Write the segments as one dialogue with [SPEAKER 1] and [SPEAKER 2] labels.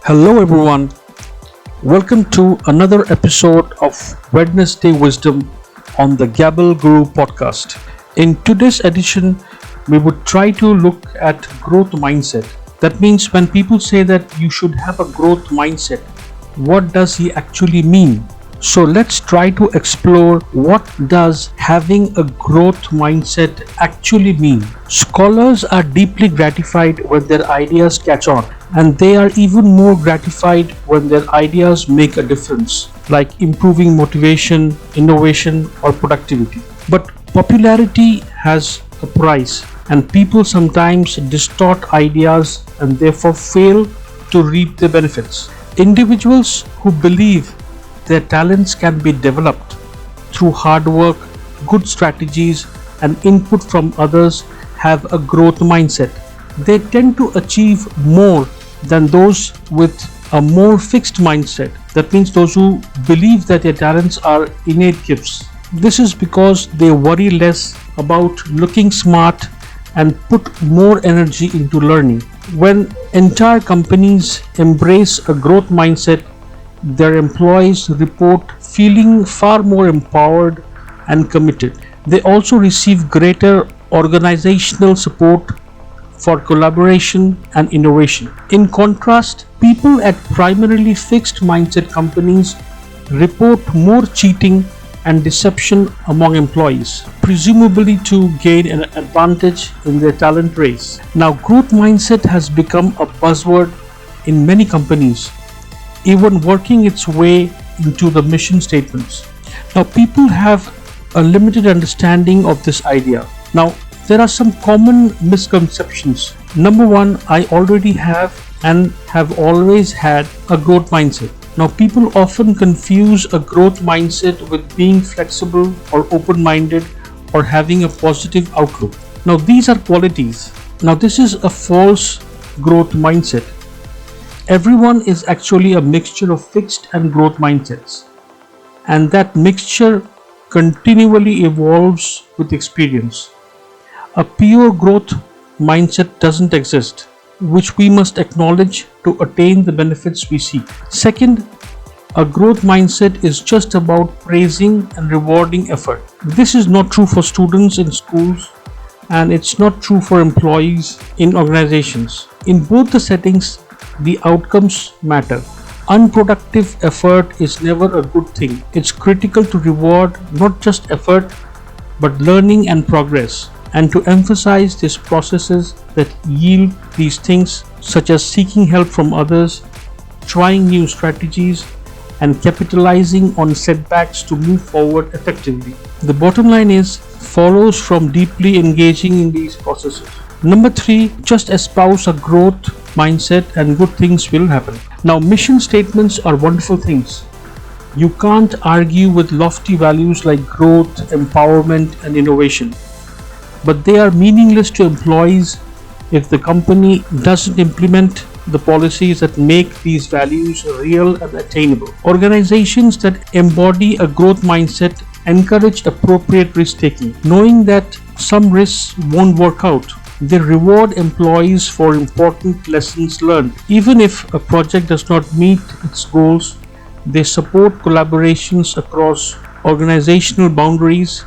[SPEAKER 1] Hello, everyone. Welcome to another episode of Wednesday Wisdom on the Gabble Guru podcast. In today's edition, we would try to look at growth mindset. That means when people say that you should have a growth mindset, what does he actually mean? So let's try to explore what does having a growth mindset actually mean. Scholars are deeply gratified when their ideas catch on, and they are even more gratified when their ideas make a difference, like improving motivation, innovation, or productivity. But popularity has a price, and people sometimes distort ideas and therefore fail to reap the benefits. Individuals who believe their talents can be developed through hard work, good strategies, and input from others have a growth mindset. They tend to achieve more than those with a more fixed mindset. That means those who believe that their talents are innate gifts. This is because they worry less about looking smart and put more energy into learning. When entire companies embrace a growth mindset, their employees report feeling far more empowered and committed. They also receive greater organizational support for collaboration and innovation. In contrast, people at primarily fixed mindset companies report more cheating and deception among employees, presumably to gain an advantage in their talent race. Now, growth mindset has become a buzzword in many companies, even working its way into the mission statements. Now, people have a limited understanding of this idea. Now, there are some common misconceptions. Number one, I already have and have always had a growth mindset. Now, people often confuse a growth mindset with being flexible or open-minded or having a positive outlook. Now, these are qualities. Now, this is a false growth mindset. Everyone is actually a mixture of fixed and growth mindsets, and that mixture continually evolves with experience. A pure growth mindset doesn't exist, which we must acknowledge to attain the benefits we seek. Second, a growth mindset is just about praising and rewarding effort. This is not true for students in schools, and it's not true for employees in organizations. In both the settings, the outcomes matter. Unproductive effort is never a good thing. It's critical to reward not just effort but learning and progress, and to emphasize these processes that yield these things, such as seeking help from others, trying new strategies, and capitalizing on setbacks to move forward effectively. The bottom line is follows from deeply engaging in these processes. Number three, just espouse a growth mindset and good things will happen. Now, mission statements are wonderful things. You can't argue with lofty values like growth, empowerment, and innovation. But they are meaningless to employees if the company doesn't implement the policies that make these values real and attainable. Organizations that embody a growth mindset encourage appropriate risk taking, knowing that some risks won't work out. They reward employees for important lessons learned. Even if a project does not meet its goals, they support collaborations across organizational boundaries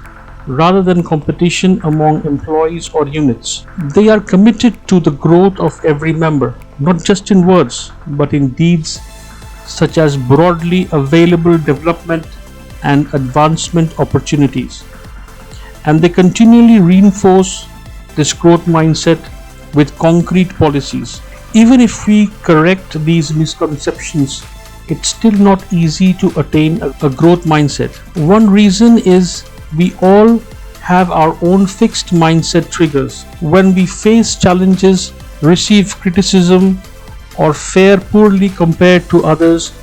[SPEAKER 1] rather than competition among employees or units. They are committed to the growth of every member, not just in words, but in deeds, such as broadly available development and advancement opportunities. And they continually reinforce this growth mindset with concrete policies. Even if we correct these misconceptions, it's still not easy to attain a growth mindset. One reason is we all have our own fixed mindset triggers. When we face challenges, receive criticism, or fare poorly compared to others,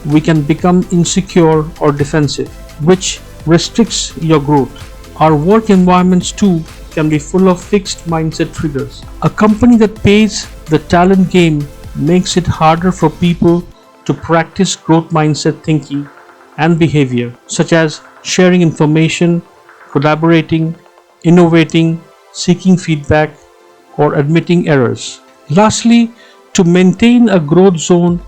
[SPEAKER 1] we can become insecure or defensive, which restricts your growth. Our work environments too can be full of fixed mindset triggers. A company that pays the talent game makes it harder for people to practice growth mindset thinking and behavior, such as sharing information, collaborating, innovating, seeking feedback, or admitting errors. Lastly, to maintain a growth zone,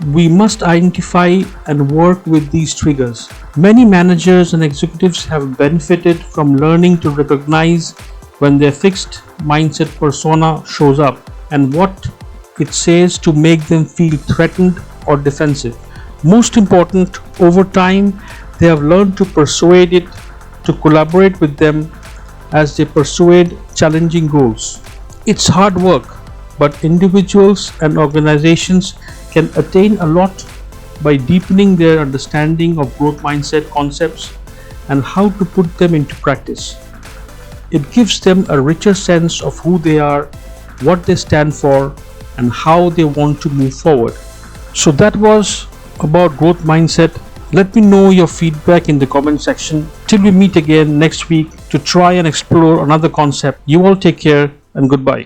[SPEAKER 1] We must identify and work with these triggers. Many managers and executives have benefited from learning to recognize when their fixed mindset persona shows up and what it says to make them feel threatened or defensive. Most important, over time, they have learned to persuade it to collaborate with them as they persuade challenging goals. It's hard work, but individuals and organizations can attain a lot by deepening their understanding of growth mindset concepts and how to put them into practice. It gives them a richer sense of who they are, what they stand for, and how they want to move forward. So that was about growth mindset. Let me know your feedback in the comment section. Till we meet again next week to try and explore another concept. You all take care and goodbye.